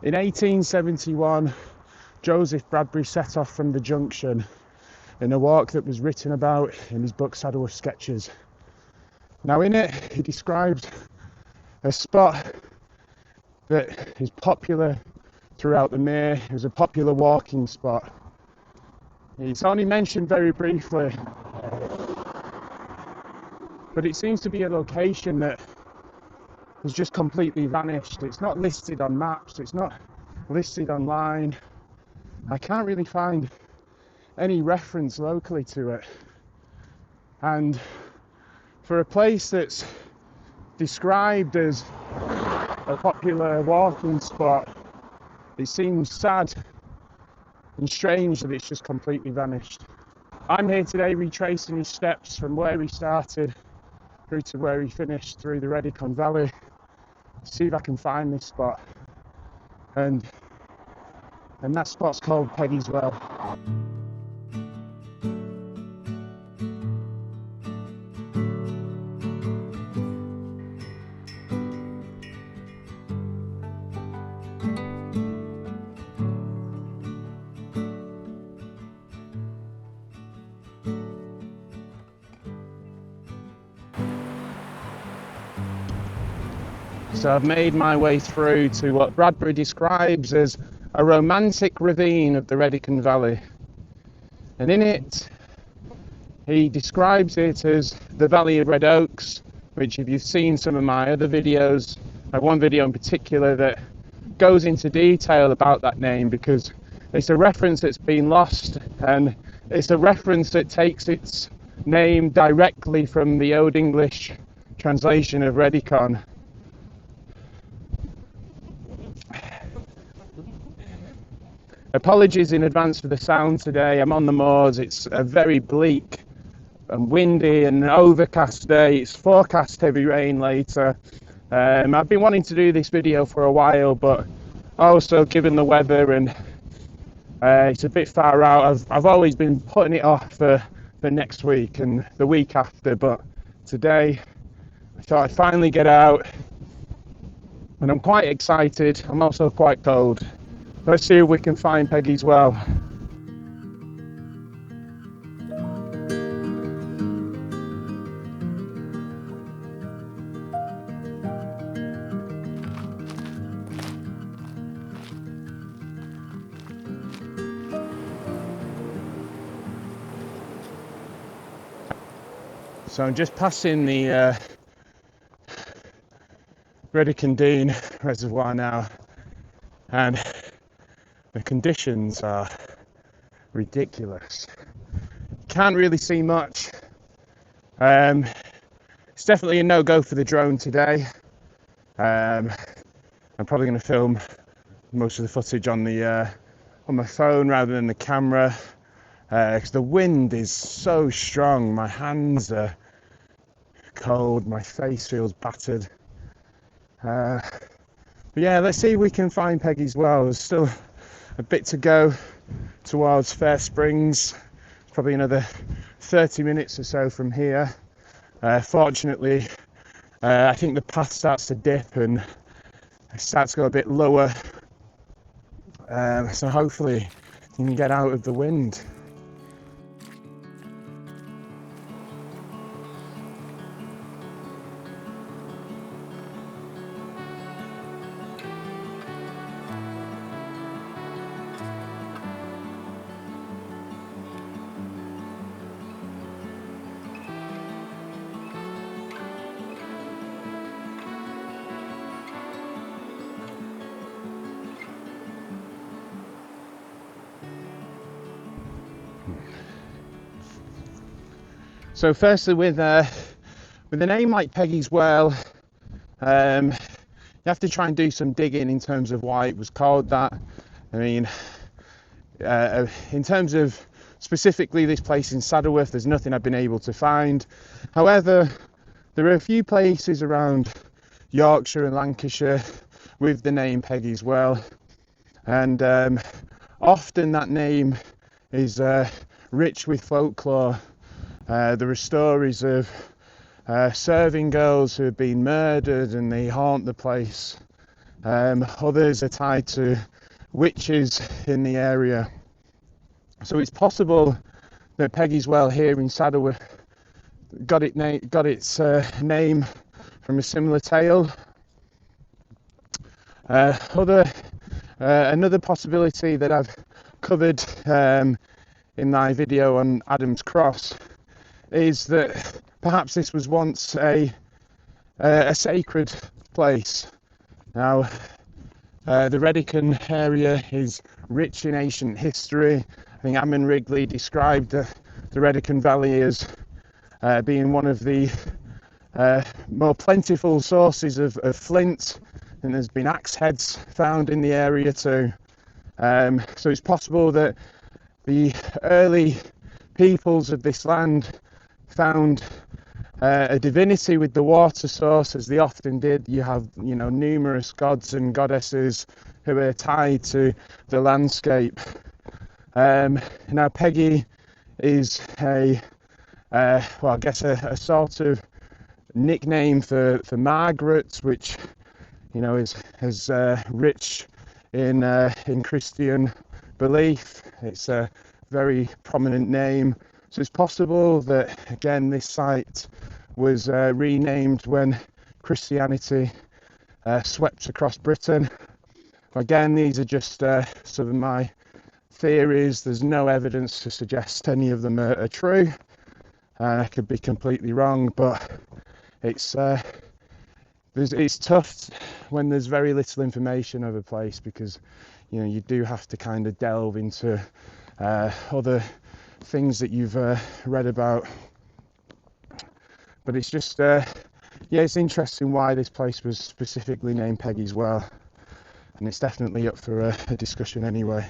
In 1871, Joseph Bradbury set off from the junction in a walk that was written about in his book Saddleworth Sketches. Now in it, he described a spot that is popular throughout the Mere. It was a popular walking spot. It's only mentioned very briefly, but it seems to be a location that has just completely vanished. It's not listed on maps, it's not listed online. I can't really find any reference locally to it. And for a place that's described as a popular walking spot, it seems sad and strange that it's just completely vanished. I'm here today retracing his steps from where he started through to where he finished through the Readycon Valley to see if I can find this spot. And that spot's called Peggy's Well. So I've made my way through to what Bradbury describes as a romantic ravine of the Readycon Valley. And in it, he describes it as the Valley of Red Oaks, which if you've seen some of my other videos, I have one video in particular that goes into detail about that name because it's a reference that's been lost, and it's a reference that takes its name directly from the Old English translation of Readycon. Apologies in advance for the sound today. I'm on the moors. It's a very bleak and windy and overcast day. It's forecast heavy rain later. I've been wanting to do this video for a while, but also given the weather and it's a bit far out, I've always been putting it off for next week and the week after, but today I thought I'd finally get out and I'm quite excited. I'm also quite cold. Let's see if we can find Peggy's Well. So I'm just passing the Readycon Dean reservoir now, and the conditions are ridiculous. Can't really see much. It's definitely a no-go for the drone today. I'm probably going to film most of the footage on my phone rather than the camera, because the wind is so strong. My hands are cold, my face feels battered. But yeah, let's see if we can find Peggy's Well. There's still a bit to go towards Fair Springs, probably another 30 minutes or so from here. Fortunately, I think the path starts to dip and it starts to go a bit lower, so hopefully you can get out of the wind. So firstly, with a name like Peggy's Well, you have to try and do some digging in terms of why it was called that. I mean, in terms of specifically this place in Saddleworth, there's nothing I've been able to find. However, there are a few places around Yorkshire and Lancashire with the name Peggy's Well, and often that name is rich with folklore. There are stories of serving girls who have been murdered and they haunt the place. Others are tied to witches in the area. So it's possible that Peggy's Well here in Saddleworth got its name from a similar tale. Another possibility that I've covered in my video on Adam's Cross is that perhaps this was once a sacred place. Now, the Readycon area is rich in ancient history. I think Ammon Wrigley described the Readycon Valley as being one of the more plentiful sources of flint, and there's been axe heads found in the area too. So it's possible that the early peoples of this land found a divinity with the water source, as they often did. You have, numerous gods and goddesses who are tied to the landscape. Now Peggy is a sort of nickname for Margaret, which is rich in Christian belief. It's a very prominent name. So it's possible that, again, this site was renamed when Christianity swept across Britain. Again, these are just some of my theories. There's no evidence to suggest any of them are true. I could be completely wrong, but it's tough when there's very little information of a place, because you do have to kind of delve into other things that you've read about. But it's just it's interesting why this place was specifically named Peggy's Well, and it's definitely up for a discussion anyway.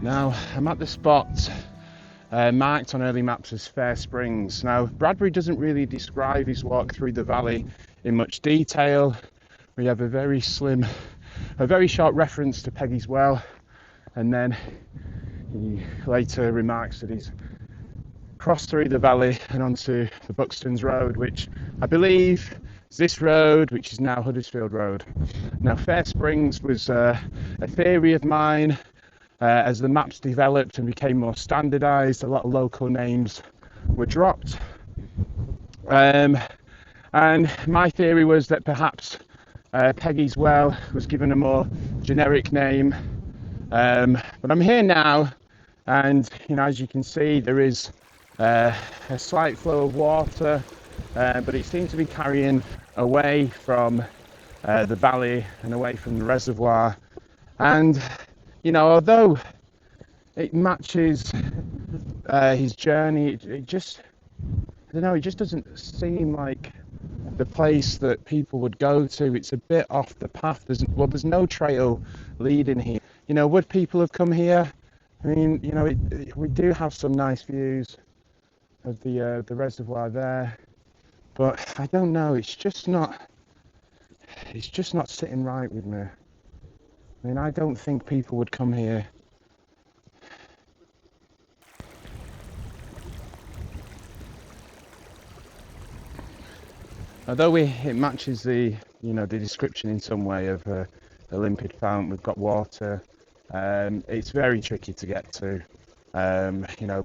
Now, I'm at the spot marked on early maps as Fair Springs. Now, Bradbury doesn't really describe his walk through the valley in much detail. We have a very short reference to Peggy's Well, and then he later remarks that he's crossed through the valley and onto the Buxton's Road, which I believe is this road, which is now Huddersfield Road. Now, Fair Springs was a theory of mine. As the maps developed and became more standardised, a lot of local names were dropped. And my theory was that perhaps Peggy's Well was given a more generic name. But I'm here now, and as you can see, there is a slight flow of water, but it seems to be carrying away from the valley and away from the reservoir. And although it matches his journey, it just doesn't seem like the place that people would go to. It's a bit off the path. There's no trail leading here. Would people have come here? I mean, we do have some nice views of the reservoir there, but I don't know. It's just not sitting right with me. I mean, I don't think people would come here. Although it matches the description in some way of a limpid fount. We've got water. It's very tricky to get to.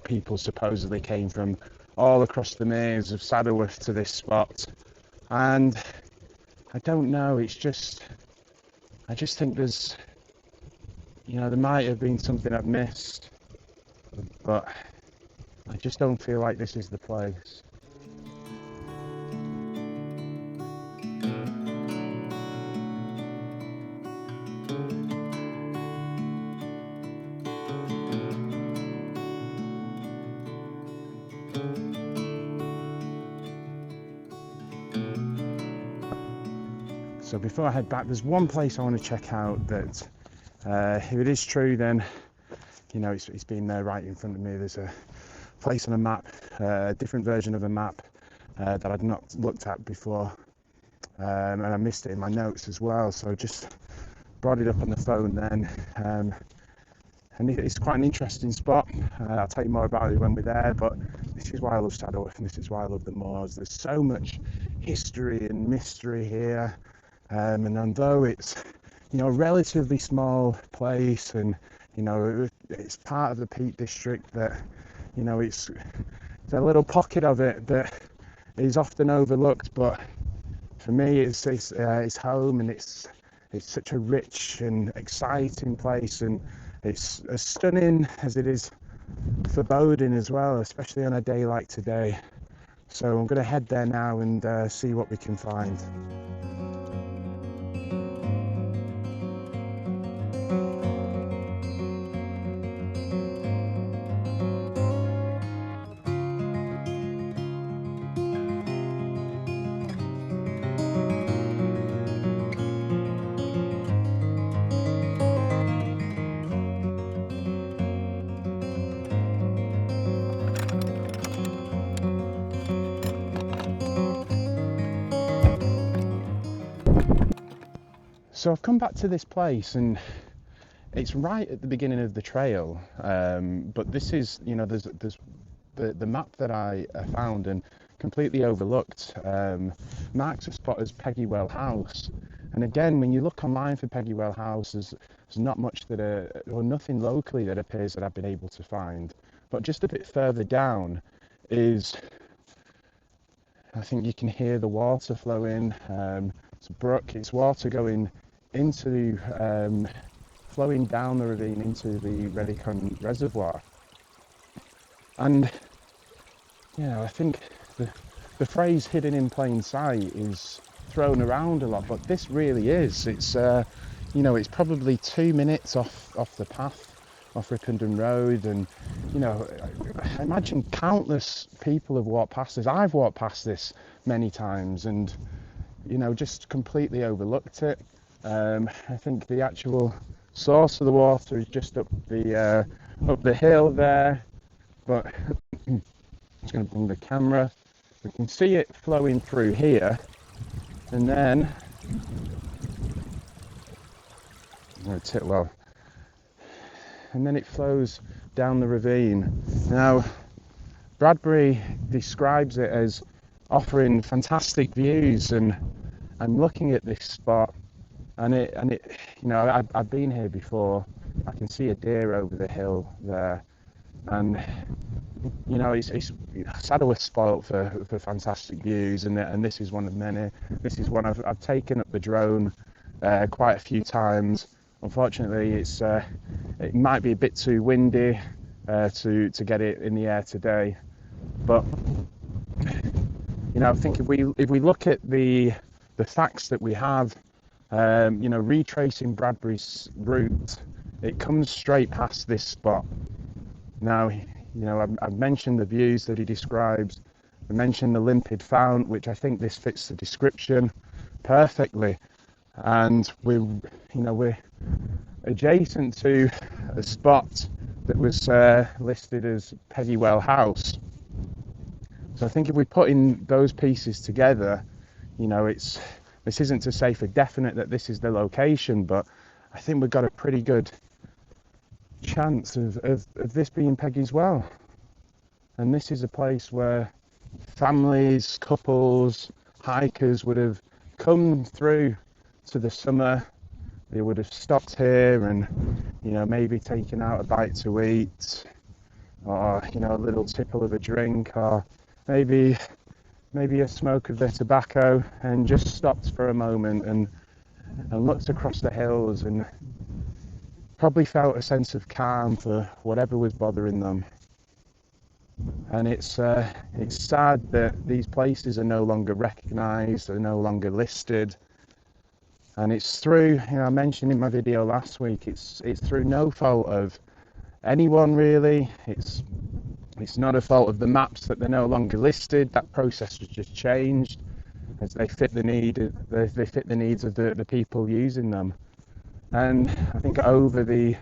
People supposedly came from all across the maze of Saddleworth to this spot, and I don't know. I just think there's, there might have been something I've missed, but I just don't feel like this is the place. So before I head back, there's one place I want to check out that, if it is true, then, it's been there right in front of me. There's a place on a map, a different version of a map, that I'd not looked at before, and I missed it in my notes as well, so just brought it up on the phone then. And it's quite an interesting spot. I'll tell you more about it when we're there, but this is why I love Saddleworth, and this is why I love the moors. There's so much history and mystery here, and although it's, you know, a relatively small place, and, you know, it's part of the Peak District, that, you know, it's a little pocket of it that is often overlooked, but for me it's home, and it's such a rich and exciting place, and it's as stunning as it is foreboding as well, especially on a day like today. So I'm going to head there now and see what we can find. So I've come back to this place, and it's right at the beginning of the trail, but this is, you know, there's the map that I found and completely overlooked marks a spot as Peggy Well House. And again, when you look online for Peggy Well House, there's not much or nothing locally that appears that I've been able to find. But just a bit further down is, I think you can hear the water flowing. It's a brook, it's water going into, flowing down the ravine into the Readycon reservoir. And, you know, I think the phrase hidden in plain sight is thrown around a lot, but this really is. It's, you know, it's probably 2 minutes off the path, off Ripondon Road, and, you know, I imagine countless people have walked past this. I've walked past this many times and, you know, just completely overlooked it. I think the actual source of the water is just up the hill there, but I'm just going to bring the camera. We can see it flowing through here, and then and then it flows down the ravine. Now, Bradbury describes it as offering fantastic views, and I'm looking at this spot, and it, you know, I've been here before. I can see a deer over the hill there, and, you know, it's Saddleworth spoilt for fantastic views, and this is one of many. This is one I've taken up the drone quite a few times. Unfortunately, it might be a bit too windy to get it in the air today, but, you know, I think if we look at the facts that we have, you know, retracing Bradbury's route, it comes straight past this spot. Now, you know, I've mentioned the views that he describes. I mentioned the limpid fount, which I think this fits the description perfectly. And we're adjacent to a spot that was listed as Peggy Well House. So I think if we put in those pieces together, you know, this isn't to say for definite that this is the location, but I think we've got a pretty good chance of this being Peggy's Well. And this is a place where families, couples, hikers would have come through to the summer. They would have stopped here and, you know, maybe taken out a bite to eat, or, you know, a little tipple of a drink, or maybe a smoke of their tobacco, and just stopped for a moment and looked across the hills and probably felt a sense of calm for whatever was bothering them. And it's sad that these places are no longer recognised, they're no longer listed, and it's through, you know, I mentioned in my video last week, it's through no fault of anyone really. It's not a fault of the maps that they're no longer listed. That process has just changed as they fit the needs of the people using them. And I think over the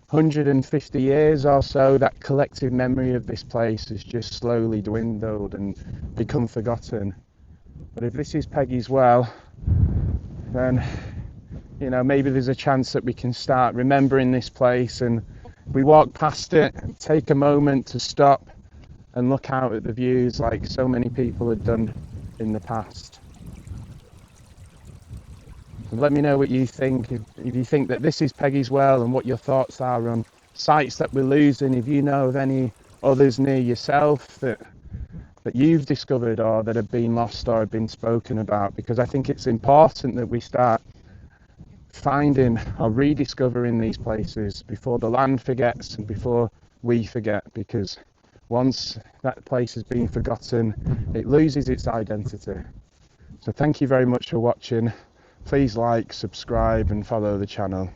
150 years or so, that collective memory of this place has just slowly dwindled and become forgotten. But if this is Peggy's Well, then, you know, maybe there's a chance that we can start remembering this place, and we walk past it, take a moment to stop and look out at the views like so many people had done in the past. So let me know what you think, if you think that this is Peggy's Well, and what your thoughts are on sites that we're losing, if you know of any others near yourself that you've discovered or that have been lost or have been spoken about, because I think it's important that we start finding or rediscovering these places before the land forgets and before we forget, because once that place has been forgotten, it loses its identity. So thank you very much for watching. Please like, subscribe and follow the channel.